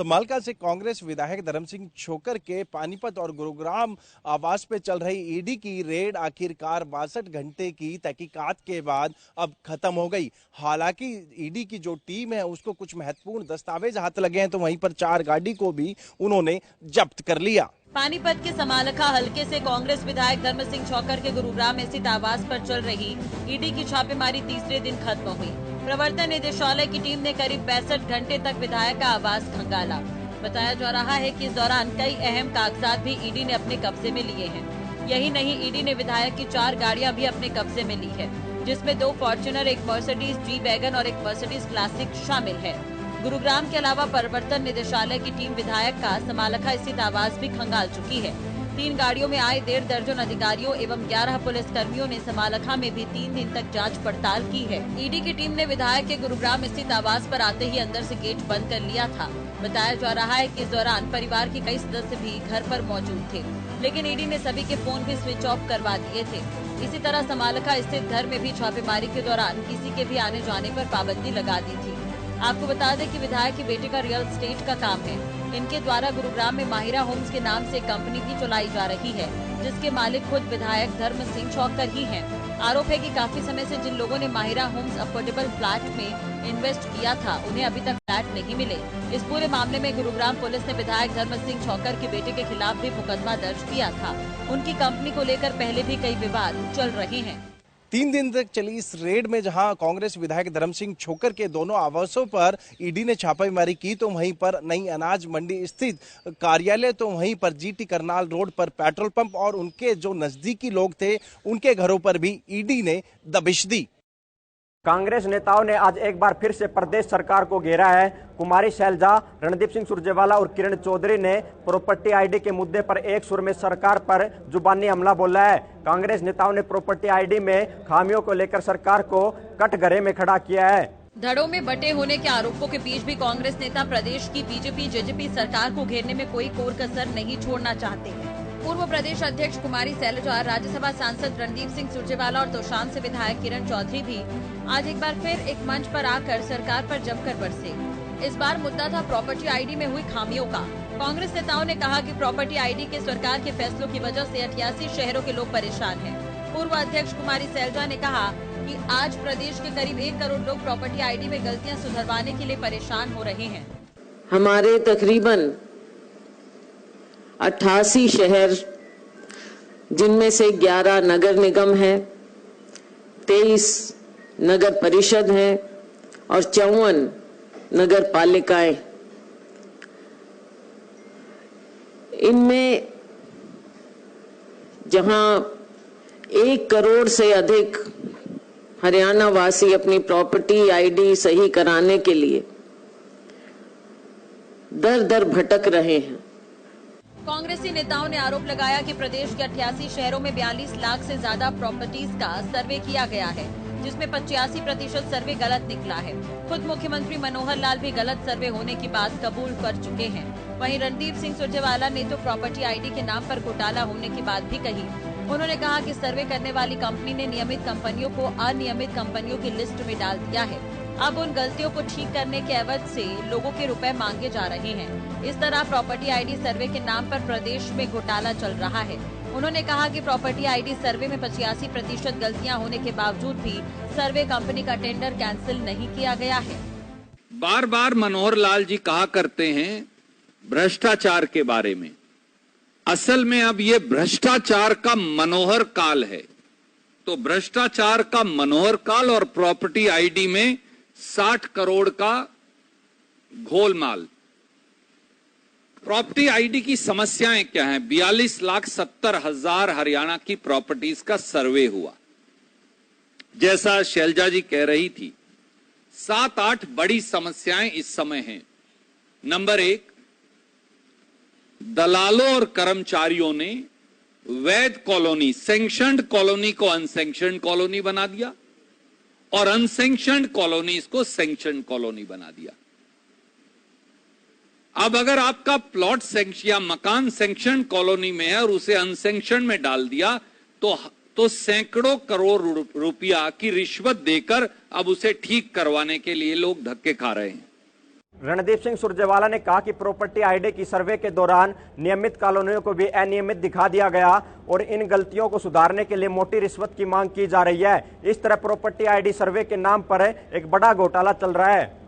समालखा से कांग्रेस विधायक धर्म सिंह छोकर के पानीपत और गुरुग्राम आवास पे चल रही ईडी की रेड आखिरकार 62 घंटे की तहकीकात के बाद अब खत्म हो गई। हालांकि ईडी की जो टीम है उसको कुछ महत्वपूर्ण दस्तावेज हाथ लगे हैं, तो वहीं पर 4 गाड़ी को भी उन्होंने जब्त कर लिया। पानीपत के समालखा हलके से कांग्रेस विधायक धर्म सिंह छोकर के गुरुग्राम स्थित आवास पर चल रही ईडी की छापेमारी तीसरे दिन खत्म हुई। प्रवर्तन निदेशालय की टीम ने करीब 62 घंटे तक विधायक का आवास खंगाला। बताया जा रहा है कि इस दौरान कई अहम कागजात भी ईडी ने अपने कब्जे में लिए हैं। यही नहीं, ईडी ने विधायक की 4 गाड़ियां भी अपने कब्जे में ली है, जिसमें 2 फॉर्च्यूनर, एक मर्सिडीज जी वैगन और एक मर्सिडीज क्लासिक शामिल है। गुरुग्राम के अलावा प्रवर्तन निदेशालय की टीम विधायक का समालखा स्थित आवास भी खंगाल चुकी है। 3 गाड़ियों में आए 1.5 दर्जन अधिकारियों एवं 11 पुलिस कर्मियों ने समालखा में भी 3 दिन तक जांच पड़ताल की है। ईडी की टीम ने विधायक के गुरुग्राम स्थित आवास पर आते ही अंदर से गेट बंद कर लिया था। बताया जा रहा है कि इस दौरान परिवार के कई सदस्य भी घर पर मौजूद थे, लेकिन ईडी ने सभी के फोन भी स्विच ऑफ करवा दिए थे। इसी तरह समालखा स्थित घर में भी छापेमारी के दौरान किसी के भी आने जाने पर पाबंदी लगा दी थी। आपको बता दें कि विधायक के बेटे का रियल एस्टेट का काम है। इनके द्वारा गुरुग्राम में माहिरा होम्स के नाम से कंपनी भी चलाई जा रही है, जिसके मालिक खुद विधायक धर्म सिंह छोकर ही हैं। आरोप है कि काफी समय से जिन लोगों ने माहिरा होम्स अफोर्डेबल फ्लैट में इन्वेस्ट किया था, उन्हें अभी तक फ्लैट नहीं मिले। इस पूरे मामले में गुरुग्राम पुलिस ने विधायक धर्म सिंह छोकर के बेटे के खिलाफ भी मुकदमा दर्ज किया था। उनकी कंपनी को लेकर पहले भी कई विवाद चल रहे हैं। 3 दिन तक चली इस रेड में जहां कांग्रेस विधायक धर्म सिंह छोकर के दोनों आवासों पर ईडी ने छापेमारी की, तो वहीं पर नई अनाज मंडी स्थित कार्यालय, तो वहीं पर जीटी करनाल रोड पर पेट्रोल पंप और उनके जो नजदीकी लोग थे उनके घरों पर भी ईडी ने दबिश दी। कांग्रेस नेताओं ने आज एक बार फिर से प्रदेश सरकार को घेरा है। कुमारी शैलजा, रणदीप सिंह सुरजेवाला और किरण चौधरी ने प्रॉपर्टी आईडी के मुद्दे पर एक सुर में सरकार पर जुबानी हमला बोला है। कांग्रेस नेताओं ने प्रॉपर्टी आईडी में खामियों को लेकर सरकार को कटघरे में खड़ा किया है। धड़ों में बटे होने के आरोपों के बीच भी कांग्रेस नेता प्रदेश की बीजेपी जेजेपी सरकार को घेरने में कोई कोर कसर नहीं छोड़ना चाहते हैं। पूर्व प्रदेश अध्यक्ष कुमारी शैलजा, राज्यसभा सांसद रणदीप सिंह सुरजेवाला और तोशाम से विधायक किरण चौधरी भी आज एक बार फिर एक मंच पर आकर सरकार पर जमकर बरसे। इस बार मुद्दा था प्रॉपर्टी आईडी में हुई खामियों का। कांग्रेस नेताओं ने कहा कि प्रॉपर्टी आईडी के सरकार के फैसलों की वजह से 88 शहरों के लोग परेशान हैं। पूर्व अध्यक्ष कुमारी शैलजा ने कहा कि आज प्रदेश के करीब 1 करोड़ लोग प्रॉपर्टी आईडी में गलतियां सुधरवाने के लिए परेशान हो रहे हैं। हमारे तकरीबन 88 शहर, जिनमें से 11 नगर निगम है, 23 नगर परिषद है और 54 नगर पालिकाएं, इनमें जहां 1 करोड़ से अधिक हरियाणा वासी अपनी प्रॉपर्टी आईडी सही कराने के लिए दर दर भटक रहे हैं। कांग्रेसी नेताओं ने आरोप लगाया कि प्रदेश के 88 शहरों में 42 लाख से ज्यादा प्रॉपर्टीज का सर्वे किया गया है, जिसमें 85% सर्वे गलत निकला है। खुद मुख्यमंत्री मनोहर लाल भी गलत सर्वे होने की बात कबूल कर चुके हैं। वहीं रणदीप सिंह सुरजेवाला ने तो प्रॉपर्टी आईडी के नाम पर घोटाला होने की बात भी कही। उन्होंने कहा कि सर्वे करने वाली कंपनी ने नियमित कंपनियों को अनियमित कंपनियों की लिस्ट में डाल दिया है। अब उन गलतियों को ठीक करने के एवज से लोगों के रुपए मांगे जा रहे हैं। इस तरह प्रॉपर्टी आईडी सर्वे के नाम पर प्रदेश में घोटाला चल रहा है। उन्होंने कहा कि प्रॉपर्टी आईडी सर्वे में 85% गलतियां होने के बावजूद भी सर्वे कंपनी का टेंडर कैंसिल नहीं किया गया है। बार बार मनोहर लाल जी कहा करते हैं भ्रष्टाचार के बारे में। असल में अब ये भ्रष्टाचार का मनोहर काल है। तो भ्रष्टाचार का मनोहर काल और प्रॉपर्टी आईडी में 60 करोड़ का घोलमाल। प्रॉपर्टी आईडी की समस्याएं क्या हैं? 42,70,000 हरियाणा की प्रॉपर्टीज का सर्वे हुआ। जैसा शैलजा जी कह रही थी, 7-8 बड़ी समस्याएं इस समय हैं। नंबर 1, दलालों और कर्मचारियों ने वैध कॉलोनी, सैंक्शनड कॉलोनी को अनसैंक्शनड कॉलोनी बना दिया और अनसैंक्शनड कॉलोनीज को सैंक्शनड कॉलोनी बना दिया। अब अगर आपका प्लॉट सैंक्शन या मकान सैंक्शनड कॉलोनी में है और उसे अनसैंक्शनड में डाल दिया तो सैकड़ों करोड़ रुपया की रिश्वत देकर अब उसे ठीक करवाने के लिए लोग धक्के खा रहे हैं। रणदीप सिंह सुरजेवाला ने कहा कि प्रॉपर्टी आईडी की सर्वे के दौरान नियमित कॉलोनियों को भी अनियमित दिखा दिया गया और इन गलतियों को सुधारने के लिए मोटी रिश्वत की मांग की जा रही है। इस तरह प्रॉपर्टी आईडी सर्वे के नाम पर एक बड़ा घोटाला चल रहा है।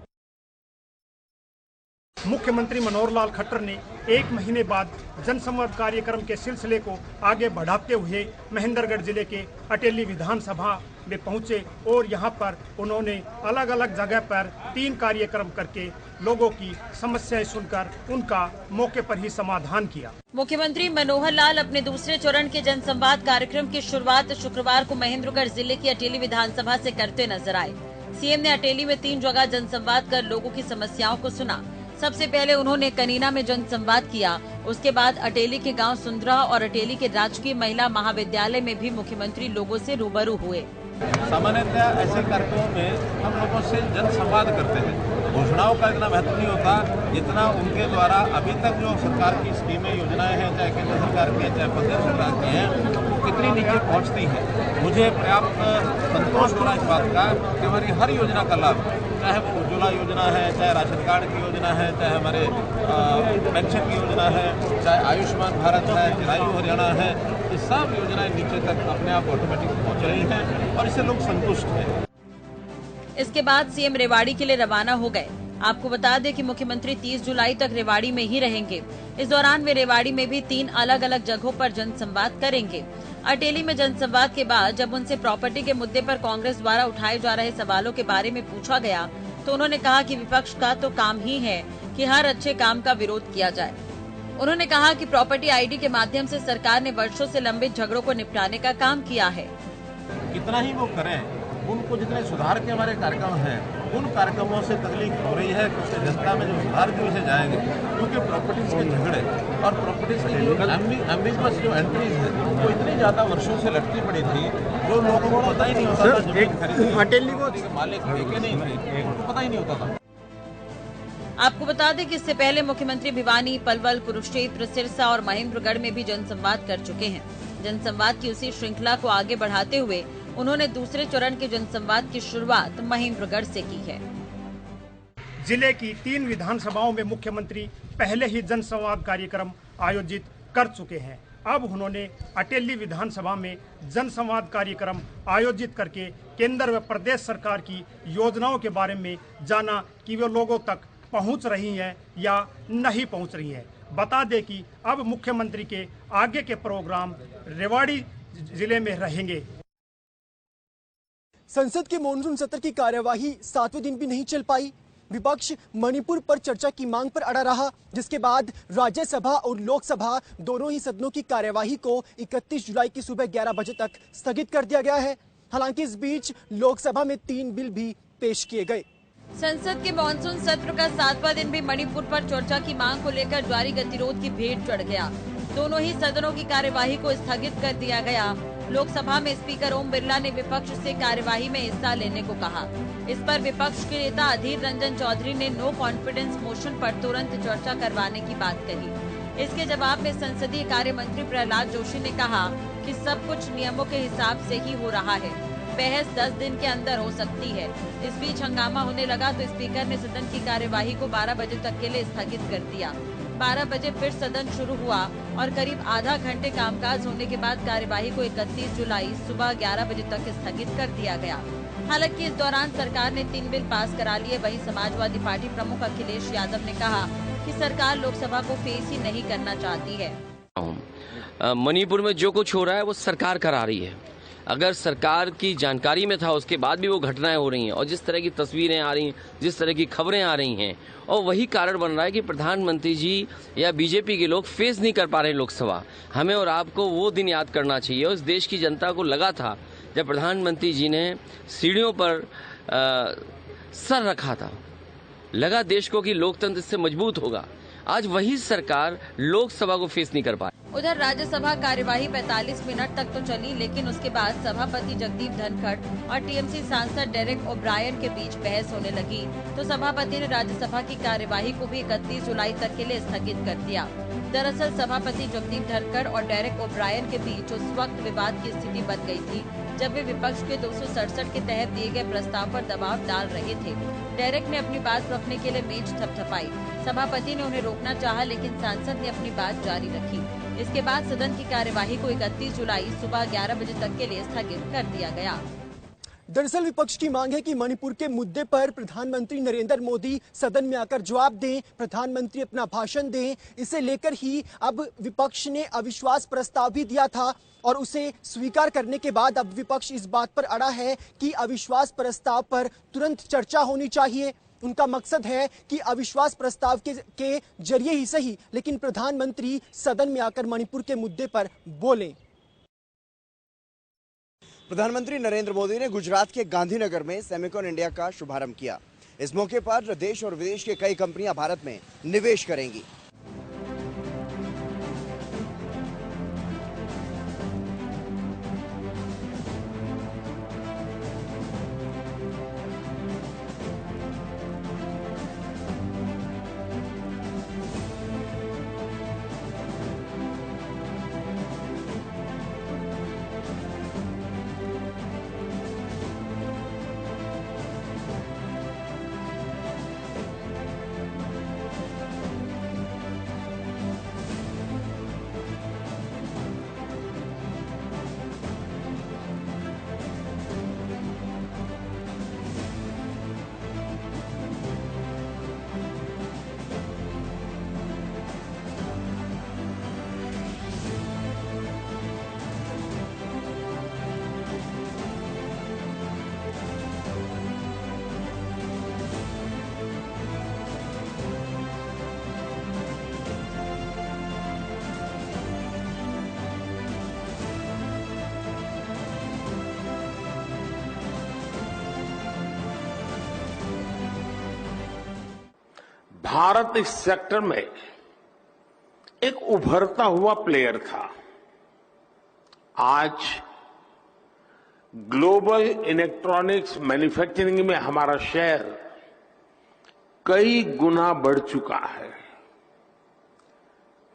मुख्यमंत्री मनोहर लाल खट्टर ने 1 महीने बाद जनसंवाद कार्यक्रम के सिलसिले को आगे बढ़ाते हुए महेंद्रगढ़ जिले के अटेली विधानसभा में पहुंचे और यहां पर उन्होंने अलग अलग जगह पर 3 कार्यक्रम करके लोगों की समस्याएं सुनकर उनका मौके पर ही समाधान किया। मुख्यमंत्री मनोहर लाल अपने दूसरे चरण के जनसंवाद कार्यक्रम की शुरुआत शुक्रवार को महेंद्रगढ़ जिले की अटेली विधानसभा से करते नजर आए। सीएम ने अटेली में 3 जगह जनसंवाद कर लोगों की समस्याओं को सुना। सबसे पहले उन्होंने कनीना में जनसंवाद किया, उसके बाद अटेली के गांव सुंदरा और अटेली के राजकीय महिला महाविद्यालय में भी मुख्यमंत्री लोगों से रूबरू हुए। सामान्यतः ऐसे कार्यक्रमों में हम लोगों से जनसंवाद करते हैं। घोषणाओं का इतना महत्व नहीं होता जितना उनके द्वारा अभी तक जो सरकार की स्कीमें योजनाएं हैं, चाहे केंद्र सरकार की है चाहे प्रदेश सरकार की है, वो कितनी नीचे पहुंचती हैं। मुझे पर्याप्त संतोष हो रहा है इस बात का कि हमारी हर योजना का लाभ, चाहे वो उज्ज्वला योजना है, चाहे राशन कार्ड की योजना है, चाहे हमारे पेंशन की योजना है, चाहे आयुष्मान भारत है, चिरायु हरियाणा है, ये सब योजनाएं नीचे तक अपने आप ऑटोमेटिक पहुंच रही हैं और इससे लोग संतुष्ट हैं। इसके बाद सीएम रेवाड़ी के लिए रवाना हो गए। आपको बता दें कि मुख्यमंत्री 30 जुलाई तक रेवाड़ी में ही रहेंगे। इस दौरान वे रेवाड़ी में भी 3 अलग अलग जगहों पर जनसंवाद करेंगे। अटेली में जनसंवाद के बाद जब उनसे प्रॉपर्टी के मुद्दे पर कांग्रेस द्वारा उठाए जा रहे सवालों के बारे में पूछा गया तो उन्होंने कहा कि विपक्ष का तो काम ही है कि हर अच्छे काम का विरोध किया जाए। उन्होंने कहा कि प्रॉपर्टी आईडी के माध्यम से सरकार ने वर्षों से लंबित झगड़ों को निपटाने का काम किया है। कितना ही वो करें, उनको जितने सुधार के हमारे कार्यक्रम हैं, उन कार्यक्रमों से तकलीफ हो रही है कि जनता में जो सुधार की वजह जाएंगे, क्योंकि प्रॉपर्टीज के झगड़े और प्रॉपर्टीज की जो एम्बिगुअस जो एंट्रीज है वो इतनी ज्यादा वर्षों से लटकी पड़ी थी, जो लोगों को पता ही नहीं होता था जमीन खरीदने को मालिक देखे नहीं थे, उनको पता ही नहीं होता था। आपको बता दें कि इससे पहले मुख्यमंत्री भिवानी, पलवल, कुरुक्षेत्र, सिरसा और महेंद्रगढ़ में भी जनसंवाद कर चुके हैं। जनसंवाद की उसी श्रृंखला को आगे बढ़ाते हुए उन्होंने दूसरे चरण के जनसंवाद की शुरुआत महेंद्रगढ़ से की है। जिले की 3 विधानसभाओं में मुख्यमंत्री पहले ही जनसंवाद कार्यक्रम आयोजित कर चुके हैं। अब उन्होंने अटेली विधानसभा में जनसंवाद कार्यक्रम आयोजित करके केंद्र व प्रदेश सरकार की योजनाओं के बारे में जाना कि वे लोगों तक पहुंच रही हैं या नहीं पहुंच रही हैं। बता दें कि अब मुख्यमंत्री के आगे के प्रोग्राम रेवाड़ी जिले में रहेंगे। संसद के मॉनसून सत्र की कार्यवाही 7वें दिन भी नहीं चल पाई। विपक्ष मणिपुर पर चर्चा की मांग पर अड़ा रहा, जिसके बाद राज्यसभा और लोकसभा दोनों ही सदनों की कार्यवाही को 31 जुलाई की सुबह 11 बजे तक स्थगित कर दिया गया है। हालांकि इस बीच लोकसभा में 3 बिल भी पेश किए गए। संसद के मॉनसून सत्र का 7वां दिन भी मणिपुर पर चर्चा की मांग को लेकर जारी गतिरोध की भेंट चढ़ गया। दोनों ही सदनों की कार्यवाही को स्थगित कर दिया गया। लोकसभा में स्पीकर ओम बिरला ने विपक्ष से कार्यवाही में हिस्सा लेने को कहा। इस पर विपक्ष के नेता अधीर रंजन चौधरी ने नो कॉन्फिडेंस मोशन पर तुरंत चर्चा करवाने की बात कही। इसके जवाब में संसदीय कार्य मंत्री प्रहलाद जोशी ने कहा कि सब कुछ नियमों के हिसाब से ही हो रहा है। बहस 10 दिन के अंदर हो सकती है। इस बीच हंगामा होने लगा तो स्पीकर ने सदन की कार्यवाही को 12 बजे तक के लिए स्थगित कर दिया। 12 बजे फिर सदन शुरू हुआ और करीब आधा घंटे कामकाज होने के बाद कार्यवाही को 31 जुलाई सुबह 11 बजे तक स्थगित कर दिया गया। हालांकि इस दौरान सरकार ने 3 बिल पास करा लिए। वहीं समाजवादी पार्टी प्रमुख अखिलेश यादव ने कहा कि सरकार लोकसभा को फेस ही नहीं करना चाहती है। मणिपुर में जो कुछ हो रहा है वो सरकार करा रही है। अगर सरकार की जानकारी में था उसके बाद भी वो घटनाएं हो रही हैं और जिस तरह की तस्वीरें आ रही हैं, जिस तरह की खबरें आ रही हैं, और वही कारण बन रहा है कि प्रधानमंत्री जी या बीजेपी के लोग फेस नहीं कर पा रहे हैं लोकसभा। हमें और आपको वो दिन याद करना चाहिए। उस देश की जनता को लगा था जब प्रधानमंत्री जी ने सीढ़ियों पर सर रखा था, लगा देश को कि लोकतंत्र इससे मजबूत होगा। आज वही सरकार लोकसभा को फेस नहीं कर पा रही। उधर राज्यसभा कार्यवाही 45 मिनट तक तो चली, लेकिन उसके बाद सभापति जगदीप धनखड़ और टीएमसी सांसद डेरेक ओब्रायन के बीच बहस होने लगी, तो सभापति ने राज्यसभा की कार्यवाही को भी 31 जुलाई तक के लिए स्थगित कर दिया। दरअसल सभापति जगदीप धनखड़ और डेरेक ओब्रायन के बीच उस वक्त विवाद की स्थिति बन गई थी जब वे विपक्ष के 267 के तहत दिए गए प्रस्ताव पर दबाव डाल रहे थे। डेरेक ने अपनी बात रखने के लिए मेज थपथपाई। सभापति ने उन्हें रोकना चाहा, लेकिन सांसद ने अपनी बात जारी रखी। इसके बाद सदन की कार्यवाही को 31 जुलाई सुबह 11 बजे तक के लिए स्थगित कर दिया गया। दरअसल विपक्ष की मांग है कि मणिपुर के मुद्दे पर प्रधानमंत्री नरेंद्र मोदी सदन में आकर जवाब दें, प्रधानमंत्री अपना भाषण दें। इसे लेकर ही अब विपक्ष ने अविश्वास प्रस्ताव भी दिया था और उसे स्वीकार करने के बाद अब विपक्ष इस बात पर अड़ा है कि अविश्वास प्रस्ताव पर तुरंत चर्चा होनी चाहिए। उनका मकसद है कि अविश्वास प्रस्ताव के जरिए ही सही, लेकिन प्रधानमंत्री सदन में आकर मणिपुर के मुद्दे पर बोलें। प्रधानमंत्री नरेंद्र मोदी ने गुजरात के गांधीनगर में सेमिकॉन इंडिया का शुभारंभ किया। इस मौके पर देश और विदेश के कई कंपनियां भारत में निवेश करेंगी। भारत इस सेक्टर में एक उभरता हुआ प्लेयर था। आज ग्लोबल इलेक्ट्रॉनिक्स मैन्युफैक्चरिंग में हमारा शेयर कई गुना बढ़ चुका है।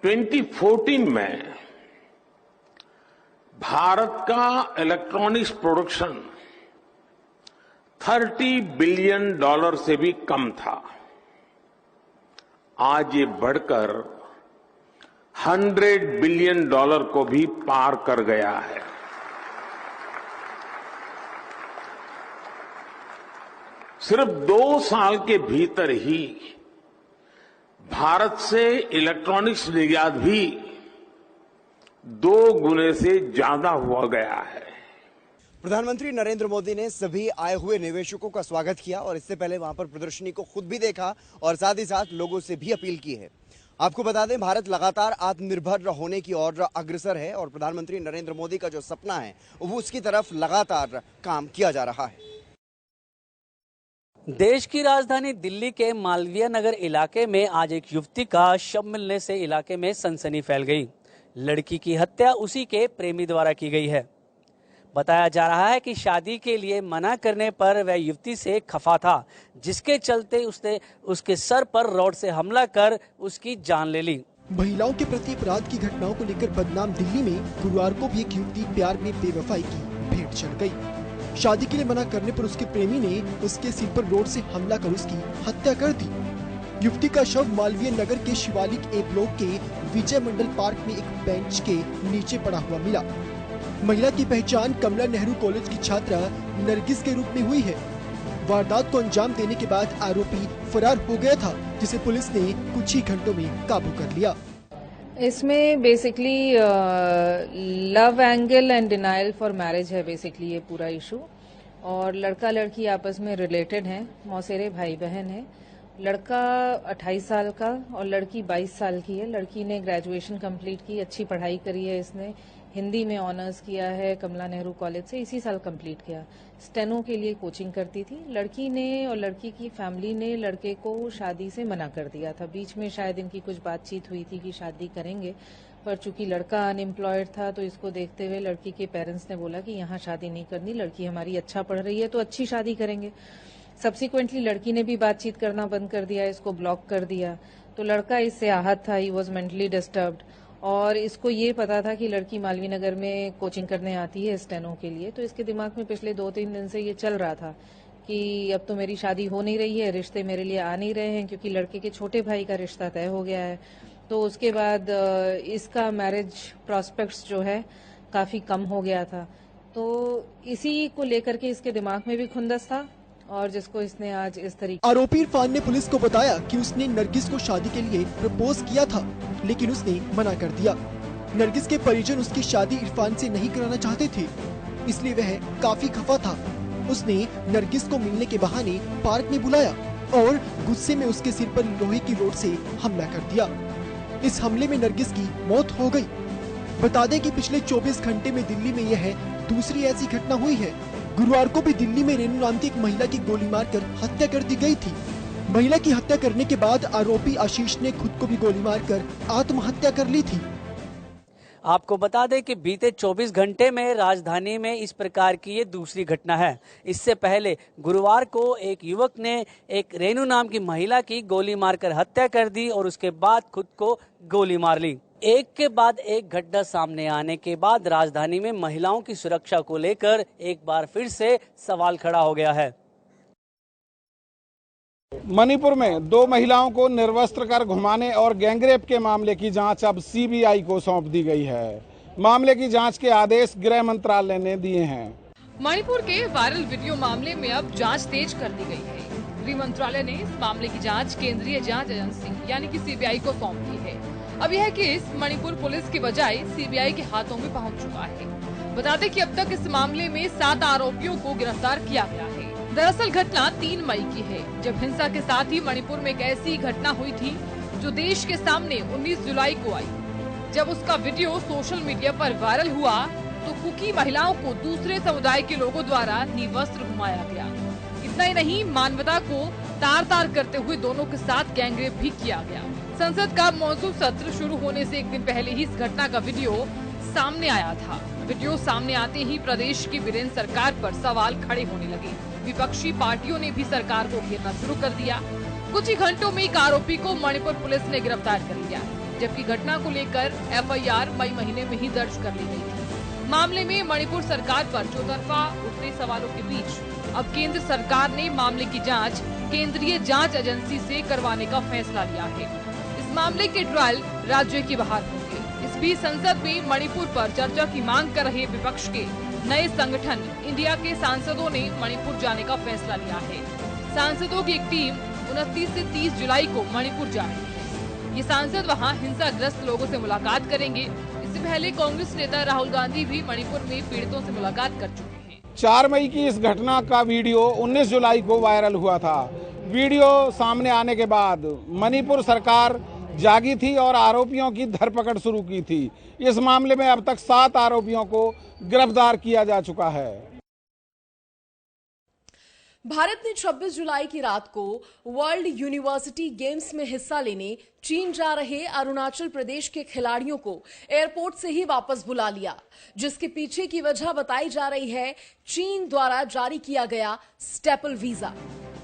2014 में भारत का इलेक्ट्रॉनिक्स प्रोडक्शन $30 बिलियन से भी कम था। आज ये बढ़कर $100 बिलियन को भी पार कर गया है। सिर्फ 2 साल के भीतर ही भारत से इलेक्ट्रॉनिक्स निर्यात भी 2 गुने से ज्यादा हुआ गया है। प्रधानमंत्री नरेंद्र मोदी ने सभी आए हुए निवेशकों का स्वागत किया और इससे पहले वहां पर प्रदर्शनी को खुद भी देखा और साथ ही साथ लोगों से भी अपील की है। आपको बता दें, भारत लगातार आत्मनिर्भर होने की ओर अग्रसर है और प्रधानमंत्री नरेंद्र मोदी का जो सपना है वो उसकी तरफ लगातार काम किया जा रहा है। देश की राजधानी दिल्ली के मालवीय नगर इलाके में आज एक युवती का शव मिलने से इलाके में सनसनी फैल गई। लड़की की हत्या उसी के प्रेमी द्वारा की गई है। बताया जा रहा है कि शादी के लिए मना करने पर वह युवती से खफा था, जिसके चलते उसने उसके सर पर रॉड से हमला कर उसकी जान ले ली। महिलाओं के प्रति अपराध की घटनाओं को लेकर बदनाम दिल्ली में गुरुवार को भी एक युवती प्यार में बेवफाई की भेंट चढ़ गई। शादी के लिए मना करने पर उसके प्रेमी ने उसके सिर पर रॉड से हमला कर उसकी हत्या कर दी। युवती का शव मालवीय नगर के शिवालिक ए ब्लॉक के विजय मंडल पार्क में एक बेंच के नीचे पड़ा हुआ मिला। महिला की पहचान कमला नेहरू कॉलेज की छात्रा नरगिस के रूप में हुई है। वारदात को अंजाम देने के बाद आरोपी फरार हो गया था, जिसे पुलिस ने कुछ ही घंटों में काबू कर लिया। इसमें basically love angle and denial for marriage है बेसिकली ये पूरा इशू। और लड़का लड़की आपस में रिलेटेड हैं, मौसेरे भाई बहन हैं। लड़का 28 साल का और लड़की 22 साल की है। लड़की ने ग्रेजुएशन कंप्लीट की, अच्छी पढ़ाई करी है। इसने हिंदी में ऑनर्स किया है कमला नेहरू कॉलेज से, इसी साल कंप्लीट किया। स्टेनो के लिए कोचिंग करती थी। लड़की ने और लड़की की फैमिली ने लड़के को शादी से मना कर दिया था। बीच में शायद इनकी कुछ बातचीत हुई थी कि शादी करेंगे, पर चूंकि लड़का अनएम्प्लॉयड था तो इसको देखते हुए लड़की के पेरेंट्स ने बोला कि यहाँ शादी नहीं करनी, लड़की हमारी अच्छा पढ़ रही है तो अच्छी शादी करेंगे। सब्सिक्वेंटली लड़की ने भी बातचीत करना बंद कर दिया, इसको ब्लॉक कर दिया। तो लड़का इससे आहत था, ही वॉज मेंटली डिस्टर्ब्ड, और इसको ये पता था कि लड़की मालवीय नगर में कोचिंग करने आती है स्टेनो के लिए। तो इसके दिमाग में पिछले 2-3 दिन से ये चल रहा था कि अब तो मेरी शादी हो नहीं रही है, रिश्ते मेरे लिए आ नहीं रहे हैं, क्योंकि लड़के के छोटे भाई का रिश्ता तय हो गया है। तो उसके बाद इसका मैरिज प्रॉस्पेक्ट्स जो है काफी कम हो गया था। तो इसी को लेकर के इसके दिमाग में भी खुंदस था, और जिसको इसने आज इस तरीके। आरोपी इरफान ने पुलिस को बताया कि उसने नरगिस को शादी के लिए प्रपोज किया था, लेकिन उसने मना कर दिया। नरगिस के परिजन उसकी शादी इरफान से नहीं कराना चाहते थे, इसलिए वह काफी खफा था। उसने नरगिस को मिलने के बहाने पार्क में बुलाया और गुस्से में उसके सिर पर लोहे की रोड से हमला कर दिया। इस हमले में नरगिस की मौत हो गई। बता दें कि पिछले 24 घंटे में दिल्ली में यह दूसरी ऐसी घटना हुई है। गुरुवार को भी दिल्ली में रेनू नाम की एक महिला की गोली मारकर हत्या कर दी गई थी। महिला की हत्या करने के बाद आरोपी आशीष ने खुद को भी गोली मारकर आत्महत्या कर ली थी। आपको बता दें कि बीते 24 घंटे में राजधानी में इस प्रकार की ये दूसरी घटना है। इससे पहले गुरुवार को एक युवक ने एक रेनू नाम की महिला की गोली मारकर हत्या कर दी और उसके बाद खुद को गोली मार ली। एक के बाद एक घटना सामने आने के बाद राजधानी में महिलाओं की सुरक्षा को लेकर एक बार फिर से सवाल खड़ा हो गया है। मणिपुर में 2 महिलाओं को निर्वस्त्र कर घुमाने और गैंगरेप के मामले की जांच अब सीबीआई को सौंप दी गई है। मामले की जांच के आदेश गृह मंत्रालय ने दिए हैं। मणिपुर के वायरल वीडियो मामले में अब जांच तेज कर दी गई है। गृह मंत्रालय ने इस मामले की जांच केंद्रीय जांच एजेंसी यानी कि सीबीआई को सौंप दी है। अब यह केस मणिपुर पुलिस की बजाय सीबीआई के हाथों में पहुंच चुका है। बता दें कि अब तक इस मामले में 7 आरोपियों को गिरफ्तार किया गया है। दरअसल घटना 3 मई की है, जब हिंसा के साथ ही मणिपुर में एक ऐसी घटना हुई थी जो देश के सामने 19 जुलाई को आई। जब उसका वीडियो सोशल मीडिया पर वायरल हुआ तो कुकी महिलाओं को दूसरे समुदाय के लोगों द्वारा निवस्त्र घुमाया गया। इतना ही नहीं, मानवता को तार-तार करते हुए दोनों के साथ गैंगरेप भी किया गया। संसद का मॉनसून सत्र शुरू होने से एक दिन पहले ही इस घटना का वीडियो सामने आया था। वीडियो सामने आते ही प्रदेश की वीरेंद्र सरकार पर सवाल खड़े होने लगे। विपक्षी पार्टियों ने भी सरकार को घेरना शुरू कर दिया। कुछ ही घंटों में एक आरोपी को मणिपुर पुलिस ने गिरफ्तार कर लिया, जबकि घटना को लेकर एफआईआर मई महीने में ही दर्ज कर ली गई थी। मामले में मणिपुर सरकार पर चौतरफा उठते सवालों के बीच अब केंद्र सरकार ने मामले की जांच केंद्रीय जांच एजेंसी से करवाने का फैसला लिया है। इस मामले के ट्रायल राज्य के बाहर होंगे। इस बीच संसद में मणिपुर पर चर्चा की मांग कर रहे विपक्ष के नए संगठन इंडिया के सांसदों ने मणिपुर जाने का फैसला लिया है। सांसदों की एक टीम 29 से 30 जुलाई को मणिपुर जा रही है। ये सांसद वहां हिंसाग्रस्त लोगों से मुलाकात करेंगे। इससे पहले कांग्रेस नेता राहुल गांधी भी मणिपुर में पीड़ितों से मुलाकात कर चुके हैं। 4 मई की इस घटना का वीडियो 19 जुलाई को वायरल हुआ था। वीडियो सामने आने के बाद मणिपुर सरकार जागी थी और आरोपियों की धरपकड़ शुरू की थी। इस मामले में अब तक 7 आरोपियों को गिरफ्तार किया जा चुका है। भारत ने 26 जुलाई की रात को वर्ल्ड यूनिवर्सिटी गेम्स में हिस्सा लेने चीन जा रहे अरुणाचल प्रदेश के खिलाड़ियों को एयरपोर्ट से ही वापस बुला लिया, जिसके पीछे की वजह बताई जा रही है चीन द्वारा जारी किया गया स्टेपल वीजा।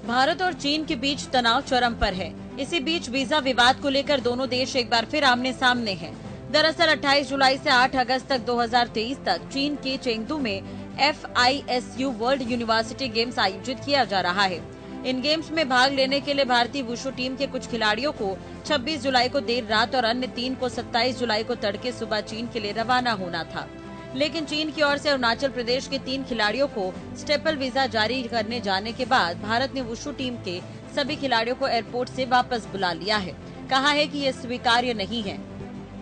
भारत और चीन के बीच तनाव चरम पर है। इसी बीच वीजा विवाद को लेकर दोनों देश एक बार फिर आमने सामने हैं। दरअसल 28 जुलाई से 8 अगस्त तक 2023 तक चीन के चेंगदू में FISU वर्ल्ड यूनिवर्सिटी गेम्स आयोजित किया जा रहा है। इन गेम्स में भाग लेने के लिए भारतीय वुशु टीम के कुछ खिलाड़ियों को 26 जुलाई को देर रात और अन्य 3 को 27 जुलाई को तड़के सुबह चीन के लिए रवाना होना था, लेकिन चीन की ओर से अरुणाचल प्रदेश के 3 खिलाड़ियों को स्टेपल वीजा जारी करने जाने के बाद भारत ने वुशु टीम के सभी खिलाड़ियों को एयरपोर्ट से वापस बुला लिया है। कहा है कि ये स्वीकार्य नहीं है।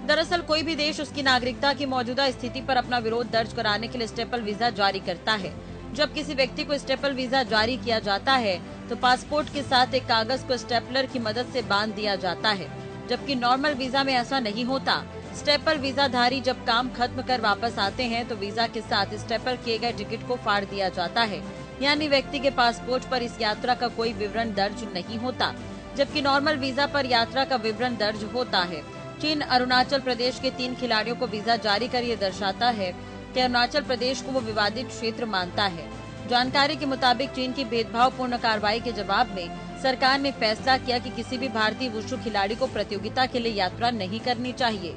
दरअसल कोई भी देश उसकी नागरिकता की मौजूदा स्थिति पर अपना विरोध दर्ज कराने के लिए स्टेपल वीजा जारी करता है। जब किसी व्यक्ति को स्टेपल वीजा जारी किया जाता है तो पासपोर्ट के साथ एक कागज को स्टेपलर की मदद से बांध दिया जाता है, जबकि नॉर्मल वीजा में ऐसा नहीं होता। स्टेपल वीजाधारी जब काम खत्म कर वापस आते हैं तो वीजा के साथ स्टेपल किए गए टिकट को फाड़ दिया जाता है, यानी व्यक्ति के पासपोर्ट पर इस यात्रा का कोई विवरण दर्ज नहीं होता, जबकि नॉर्मल वीजा पर यात्रा का विवरण दर्ज होता है। चीन अरुणाचल प्रदेश के 3 खिलाड़ियों को वीजा जारी कर ये दर्शाता है कि अरुणाचल प्रदेश को वो विवादित क्षेत्र मानता है। जानकारी के मुताबिक चीन की भेदभावपूर्ण कार्रवाई के जवाब में सरकार ने फैसला किया कि किसी भी भारतीय वुशु खिलाड़ी को प्रतियोगिता के लिए यात्रा नहीं करनी चाहिए।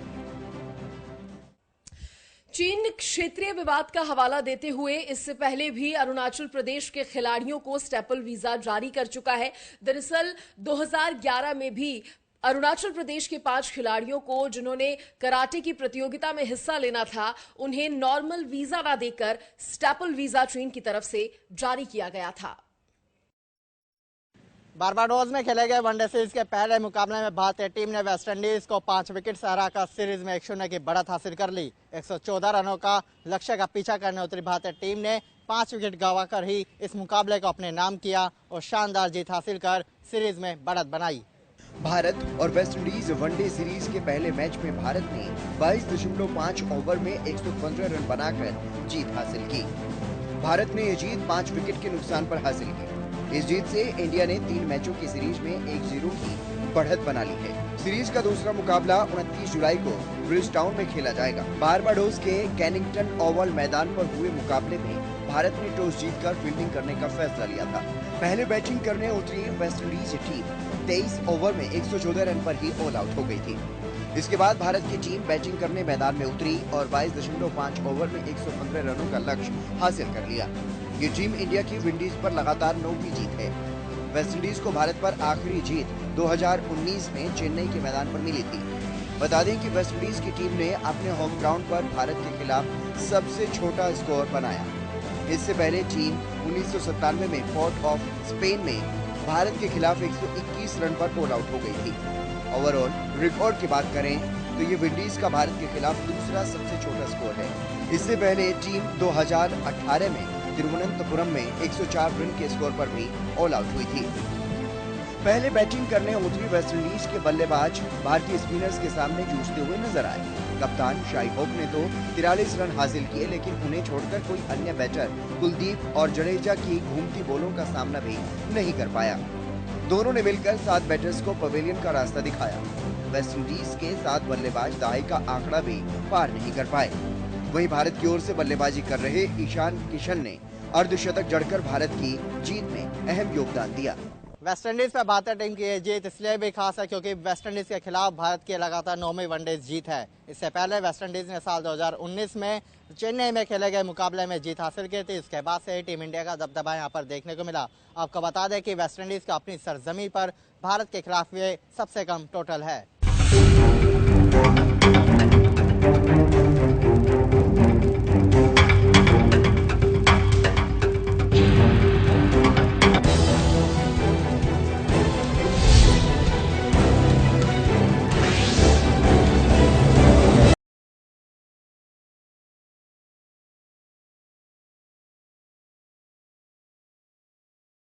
चीन क्षेत्रीय विवाद का हवाला देते हुए इससे पहले भी अरुणाचल प्रदेश के खिलाड़ियों को स्टेपल वीजा जारी कर चुका है। दरअसल 2011 में भी अरुणाचल प्रदेश के 5 खिलाड़ियों को जिन्होंने कराटे की प्रतियोगिता में हिस्सा लेना था, उन्हें नॉर्मल वीजा न देकर स्टेपल वीजा चीन की तरफ से जारी किया गया था। बारबाडोस में खेले गए वनडे सीरीज के पहले मुकाबले में भारतीय टीम ने वेस्टइंडीज को 5 विकेट से हराकर सीरीज में 1-0 की बढ़त हासिल कर ली। 114 रनों का लक्ष्य का पीछा करने उतरी भारतीय टीम ने 5 विकेट गंवाकर ही इस मुकाबले को अपने नाम किया और शानदार जीत हासिल कर सीरीज में बढ़त बनाई। भारत और वेस्टइंडीज वनडे सीरीज के पहले मैच में भारत ने 22.5 ओवर में 115 रन बनाकर जीत हासिल की। भारत ने ये जीत 5 विकेट के नुकसान पर हासिल की। इस जीत से इंडिया ने 3 मैचों की सीरीज में 1-0 की बढ़त बना ली है। सीरीज का दूसरा मुकाबला 29 जुलाई को ब्रिजटाउन में खेला जाएगा। बारबाडोस के कैनिंगटन ओवल मैदान पर हुए मुकाबले में भारत ने टॉस जीतकर फील्डिंग करने का फैसला लिया था। पहले बैटिंग करने उतरी वेस्टइंडीज टीम 23 ओवर में 114 रन पर ही ऑल आउट हो गई थी। इसके बाद भारत की टीम बैटिंग करने मैदान में उतरी और 22.5 ओवर में 115 रनों का लक्ष्य हासिल कर लिया। ये टीम इंडिया की विंडीज पर लगातार 9वीं जीत है। वेस्टइंडीज को भारत पर आखिरी जीत 2019 में चेन्नई के मैदान पर मिली थी। बता दें कि वेस्टइंडीज की टीम ने अपने होम ग्राउंड पर भारत के खिलाफ सबसे छोटा स्कोर बनाया। इससे पहले टीम 1997 में पोर्ट ऑफ स्पेन में भारत के खिलाफ 121 रन पर ऑल आउट हो गई थी। ओवरऑल रिकॉर्ड की बात करें तो ये विंडीज का भारत के खिलाफ दूसरा सबसे छोटा स्कोर है। इससे पहले टीम 2018 में तिरुवनंतपुरम में 104 रन के स्कोर पर भी ऑल आउट हुई थी। पहले बैटिंग करने उतरी वेस्टइंडीज के बल्लेबाज भारतीय स्पिनर्स के सामने जूझते हुए नजर आए। कप्तान शाई होप ने तो 43 रन हासिल किए, लेकिन उन्हें छोड़कर कोई अन्य बैटर कुलदीप और जडेजा की घूमती बॉलों का सामना भी नहीं कर पाया। दोनों ने मिलकर 7 बैटर्स को पवेलियन का रास्ता दिखाया। वेस्टइंडीज के 7 बल्लेबाज दहाई का आंकड़ा भी पार नहीं कर पाए। वहीं भारत की ओर से बल्लेबाजी कर रहे ईशान किशन ने अर्धशतक जड़कर भारत की जीत में अहम योगदान दिया। वेस्टइंडीज पर भारतीय टीम की ये जीत इसलिए भी खास है क्योंकि वेस्टइंडीज के खिलाफ भारत की लगातार 9वीं वनडे जीत है। इससे पहले वेस्टइंडीज ने साल 2019 में चेन्नई में खेले गए मुकाबले में जीत हासिल की थी। इसके बाद से टीम इंडिया का दबदबा यहाँ पर देखने को मिला। आपको बता दें कि वेस्टइंडीज का अपनी सरजमी पर भारत के खिलाफ ये सबसे कम टोटल है।